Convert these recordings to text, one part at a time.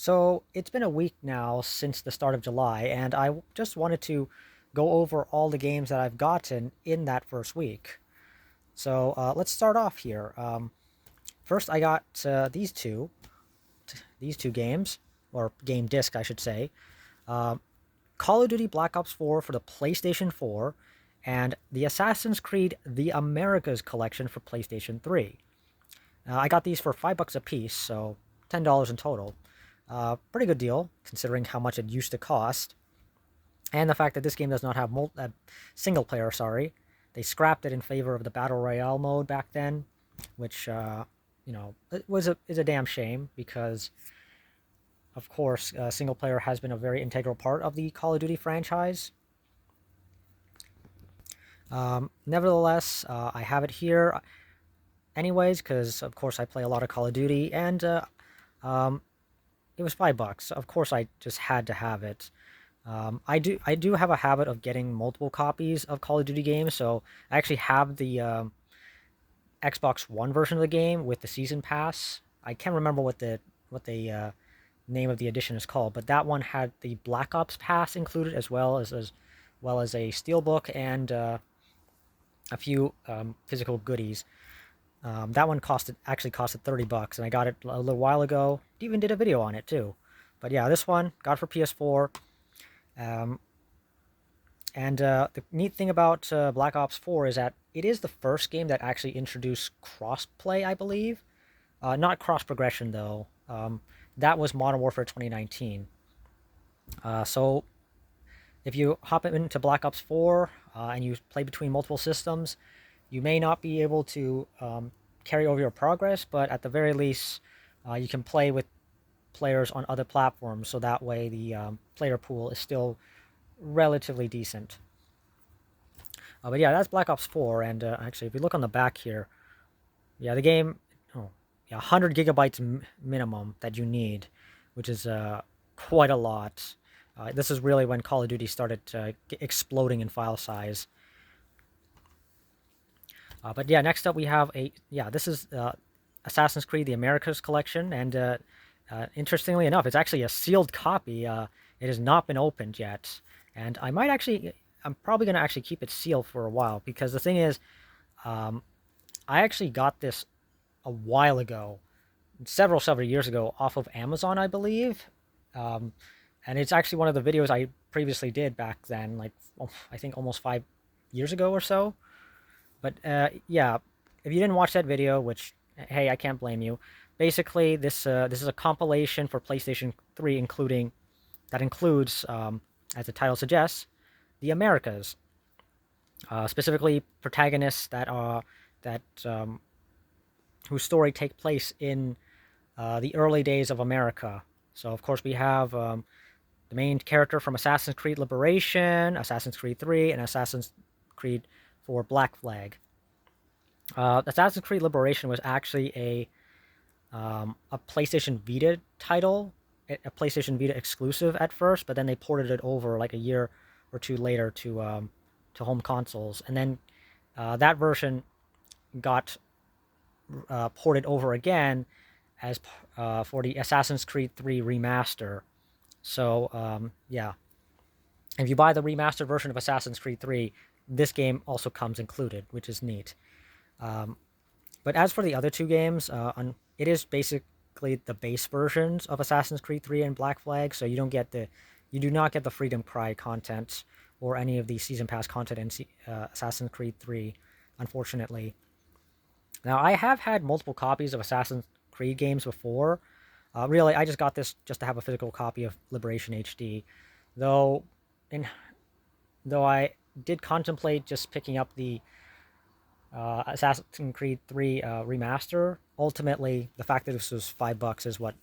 So it's been a week now since the start of July, and just wanted to go over all the games that I've gotten in that first week. So let's start off here. First, I got these two games, or game disc, I should say. Um, Call of Duty Black Ops 4 for the PlayStation 4, and the Assassin's Creed The Americas collection for PlayStation 3. I got these for $5 a piece, so $10 in total. Pretty good deal considering how much it used to cost, and the fact that this game does not have single player. Sorry, they scrapped it in favor of the battle royale mode back then, which it is a damn shame because, of course, single player has been a very integral part of the Call of Duty franchise. Nevertheless, I have it here anyways because, of course, I play a lot of Call of Duty, and um, it was $5. Of course, I just had to have it. I do have a habit of getting multiple copies of Call of Duty games, so I actually have the Xbox One version of the game with the season pass. I can't remember what the name of the edition is called, but that one had the Black Ops pass included as well as a steelbook and a few physical goodies. That one actually costed $30, and I got it a little while ago. Even did a video on it too. But yeah, this one got it for PS4. Um, and the neat thing about Black Ops 4 is that it is the first game that actually introduced crossplay, I believe. Not cross progression though. That was Modern Warfare 2019. So if you hop into Black Ops 4 and you play between multiple systems, you may not be able to carry over your progress, but at the very least, you can play with players on other platforms, so that way the player pool is still relatively decent. But yeah, that's Black Ops 4, and actually, if you look on the back here, yeah, the game, oh, yeah, 100 gigabytes minimum that you need, which is quite a lot. This is really when Call of Duty started exploding in file size. But yeah, next up we have this is Assassin's Creed: The Americas collection, and interestingly enough, it's actually a sealed copy. It has not been opened yet, and I'm probably gonna actually keep it sealed for a while because the thing is, um, I actually got this a while ago, several years ago, off of Amazon, I believe, um, and it's actually one of the videos I previously did back then, like I think almost 5 years ago or so. But yeah, if you didn't watch that video, which hey, I can't blame you. Basically, this is a compilation for PlayStation 3, includes, as the title suggests, the Americas, specifically protagonists that whose story take place in the early days of America. So of course we have the main character from Assassin's Creed Liberation, Assassin's Creed 3, and Assassin's Creed 4 Black Flag. Assassin's Creed Liberation was actually a PlayStation Vita title, a PlayStation Vita exclusive at first, but then they ported it over like a year or two later to home consoles, and then that version got ported over again as for the Assassin's Creed 3 remaster. So yeah, if you buy the remastered version of Assassin's Creed 3, this game also comes included, which is neat. Um, But as for the other two games, it is basically the base versions of Assassin's Creed 3 and Black Flag, so you do not get the Freedom Cry content or any of the season pass content in Assassin's Creed 3, unfortunately. Now I have had multiple copies of Assassin's Creed games before. Really, I just got this just to have a physical copy of Liberation HD, though. In though I did contemplate just picking up the Assassin's Creed 3 remaster. Ultimately, the fact that this was $5 is what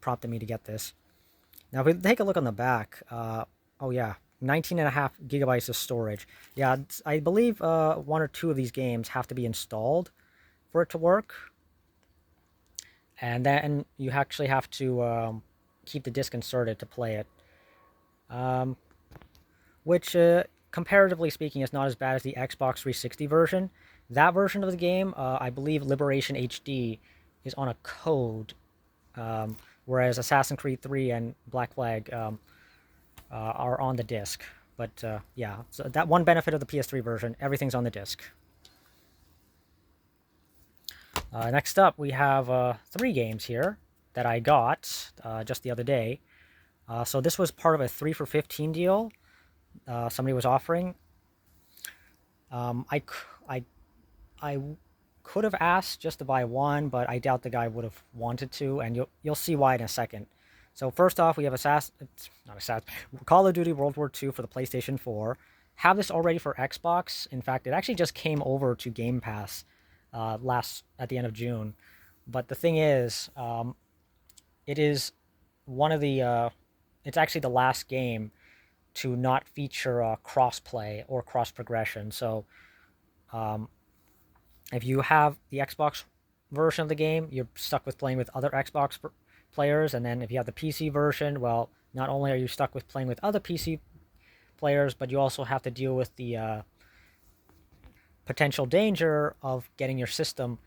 prompted me to get this. Now, if we take a look on the back, oh yeah, 19 and a half gigabytes of storage. Yeah, I believe one or two of these games have to be installed for it to work, and then you actually have to keep the disc inserted to play it. Um, which, comparatively speaking, is not as bad as the Xbox 360 version. That version of the game, I believe Liberation HD, is on a code. whereas Assassin's Creed 3 and Black Flag are on the disc. But yeah, so that one benefit of the PS3 version, everything's on the disc. Next up, we have 3 games here that I got just the other day. So this was part of a 3 for 15 deal somebody was offering. I, I could have asked just to buy one, but I doubt the guy would have wanted to, and you'll see why in a second. So first off, we have Call of Duty World War II for the PlayStation 4. Have this already for Xbox. In fact, it actually just came over to Game Pass at the end of June. But the thing is, it is one of the it's actually the last game to not feature cross-play or cross-progression. So um, if you have the Xbox version of the game, you're stuck with playing with other Xbox players, and then if you have the PC version, well, not only are you stuck with playing with other PC players, but you also have to deal with the potential danger of getting your system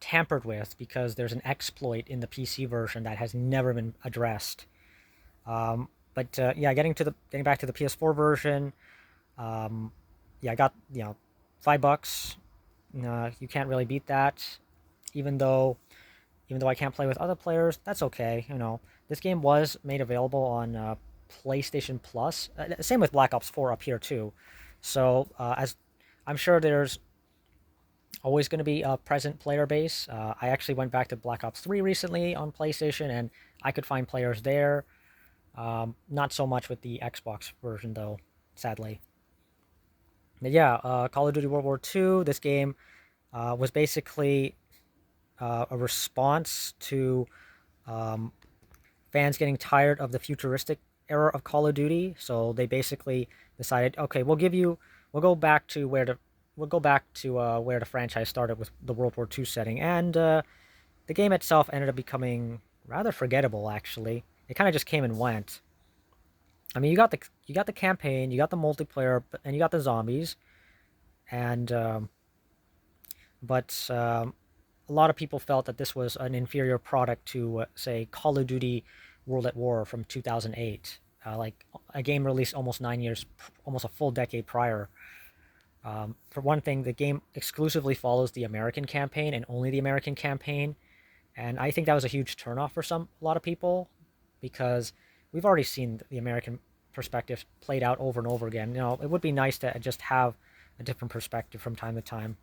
tampered with because there's an exploit in the PC version that has never been addressed. But yeah, getting back to the PS4 version, yeah, I got $5. You can't really beat that, even though I can't play with other players. That's okay. This game was made available on PlayStation Plus. Same with Black Ops 4 up here too. So as I'm sure there's always going to be a present player base. I actually went back to Black Ops 3 recently on PlayStation, and I could find players there. Not so much with the Xbox version, though, sadly. But yeah, Call of Duty World War II, this game was basically a response to fans getting tired of the futuristic era of Call of Duty. So they basically decided, okay, we'll go back to where the franchise started with the World War II setting, and the game itself ended up becoming rather forgettable. Actually, it kind of just came and went. I mean, you got the campaign, you got the multiplayer, and you got the zombies, and but a lot of people felt that this was an inferior product to, say, Call of Duty World at War from 2008, like a game released almost 9 years, almost a full decade prior. For one thing, the game exclusively follows the American campaign and only the American campaign, and I think that was a huge turnoff for a lot of people, because we've already seen the American perspective played out over and over again. It would be nice to just have a different perspective from time to time,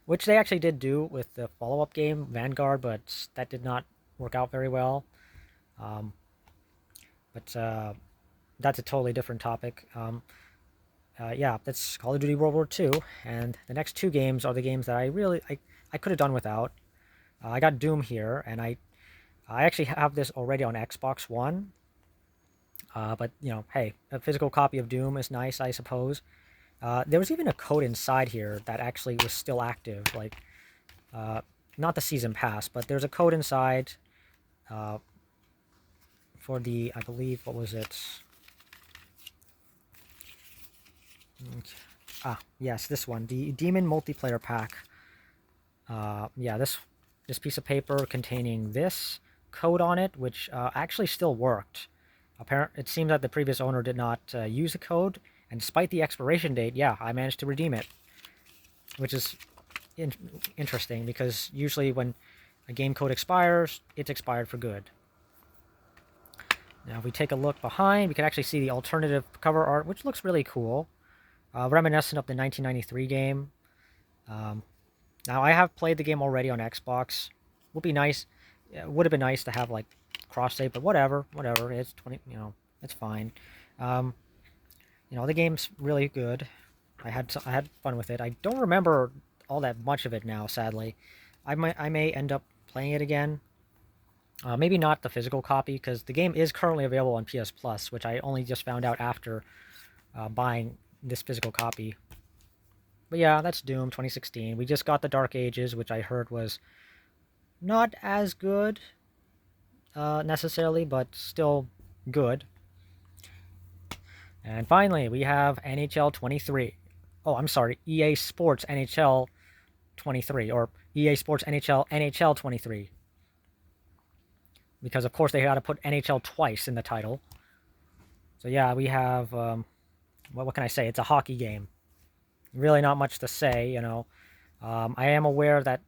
which they actually did do with the follow-up game Vanguard, but that did not work out very well. Um, but that's a totally different topic. Yeah, that's Call of Duty World War II, and the next 2 games are the games that I could have done without. I got Doom here, and I actually have this already on Xbox One. But hey, a physical copy of Doom is nice, I suppose. There was even a code inside here that actually was still active, like not the season pass, but there's a code inside for the, I believe, what was it? Ah, yes, this one, the Demon Multiplayer Pack. Yeah, this piece of paper containing this code on it, which actually still worked. It seems that the previous owner did not use the code, and despite the expiration date, yeah, I managed to redeem it, which is interesting, because usually when a game code expires, it's expired for good. Now, if we take a look behind, we can actually see the alternative cover art, which looks really cool, reminiscent of the 1993 game. Now, I have played the game already on Xbox. Would be nice. It would have been nice to have like cross save, but whatever. It's 20. It's fine. The game's really good. I had fun with it. I don't remember all that much of it now, sadly. I may end up playing it again. Maybe not the physical copy, because the game is currently available on PS Plus, which I only just found out after buying this physical copy. But yeah, that's Doom 2016. We just got the Dark Ages, which I heard was not as good necessarily, but still good. And finally, we have NHL 23. Oh, I'm sorry, EA Sports NHL 23, or EA Sports NHL 23. because of course they got to put NHL twice in the title. So yeah, we have what can I say? It's a hockey game. Really, not much to say. I am aware that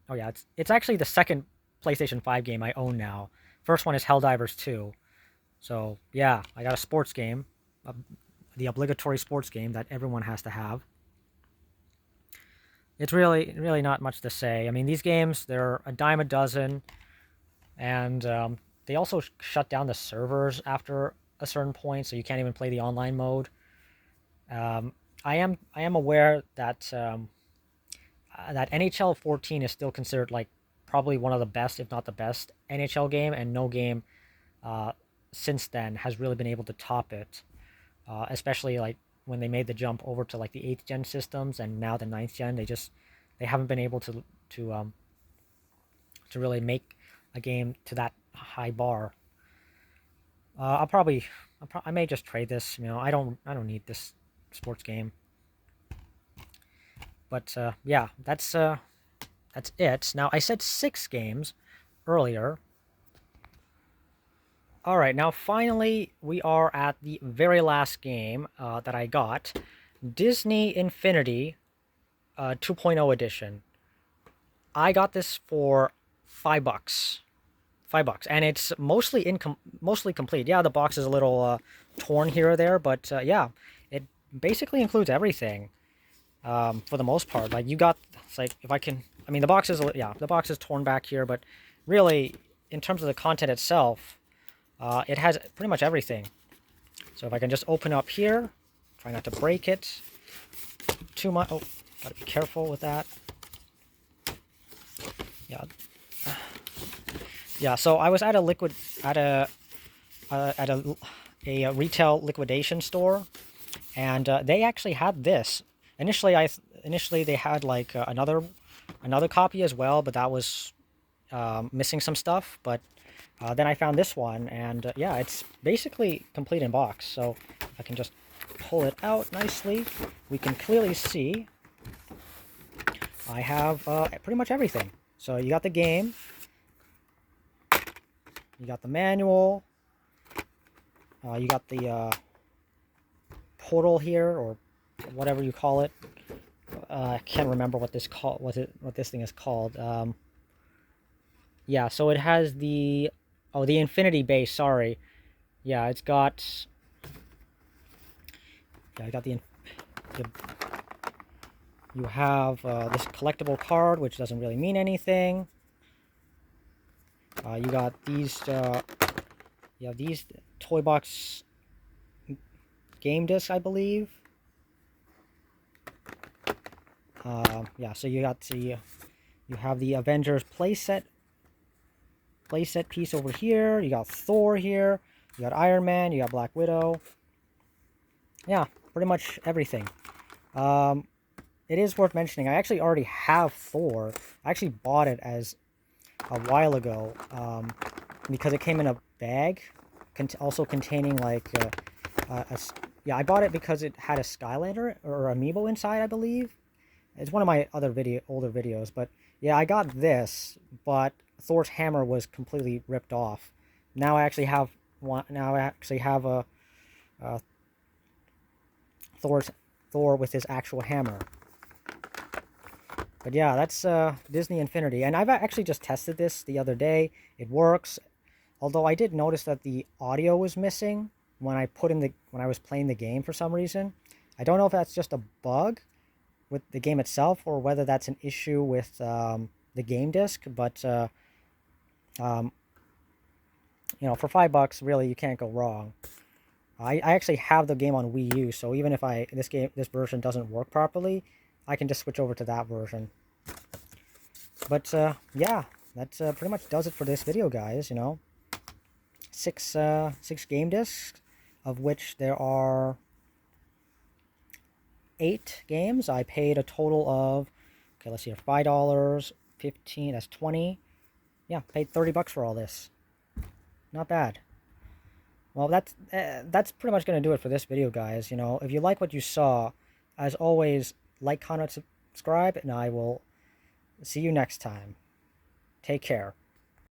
it's actually the second PlayStation 5 game I own now. First one is Helldivers 2. So yeah, I got a sports game, uh, the obligatory sports game that everyone has to have. It's really not much to say. I mean, these games, they're a dime a dozen, and they also shut down the servers after a certain point, so you can't even play the online mode. Um, I am aware that that NHL 14 is still considered like probably one of the best, if not the best, NHL game, and no game uh, since then has really been able to top it. Especially like when they made the jump over to like the 8th gen systems and now the 9th gen, they haven't been able to really make a game to that high bar. I may just trade this. I don't need this sports game. But yeah, that's it. Now I said 6 games earlier. All right, now finally we are at the very last game that I got, Disney Infinity 2.0 edition. I got this for $5. $5, and it's mostly complete. Yeah, the box is a little torn here or there, but yeah, it basically includes everything for the most part. Like you got, it's like if I can, I mean the box is torn back here, but really in terms of the content itself, it has pretty much everything. So if I can just open up here, try not to break it too much. Oh, gotta be careful with that. Yeah. Yeah, so I was at a retail liquidation store, and they actually had this. Initially they had like another copy as well, but that was missing some stuff. But then I found this one, and yeah, it's basically complete in box. So if I can just pull it out nicely, we can clearly see I have pretty much everything. So you got the game, you got the manual, you got the portal here, or whatever you call it. I can't remember what this thing is called. Yeah, so it has the Infinity base. Sorry, yeah, it's got I got the you have this collectible card, which doesn't really mean anything. You got these these toy box game discs, I believe. Yeah, so you have the Avengers playset piece over here. You got Thor here. You got Iron Man. You got Black Widow. Yeah, pretty much everything. It is worth mentioning, I actually already have Thor. I actually bought it as a while ago because it came in a bag, also containing like yeah, I bought it because it had a Skylander or amiibo inside, I believe. It's one of my older videos, but yeah, I got this, but Thor's hammer was completely ripped off. Now I actually have one. Now I actually have a Thor with his actual hammer. But yeah, that's Disney Infinity, and I've actually just tested this the other day. It works, although I did notice that the audio was missing when I was playing the game for some reason. I don't know if that's just a bug with the game itself or whether that's an issue with the game disc, but um, for $5, really, you can't go wrong. I actually have the game on Wii U, so even if this version doesn't work properly, I can just switch over to that version. But yeah, that pretty much does it for this video, guys. Six game discs, of which there are 8 games. I paid a total of, okay, let's see here, $5, 15, that's 20. Yeah, paid $30 for all this. Not bad. Well, that's pretty much going to do it for this video, guys. If you like what you saw, as always, like, comment, subscribe, and I will see you next time. Take care.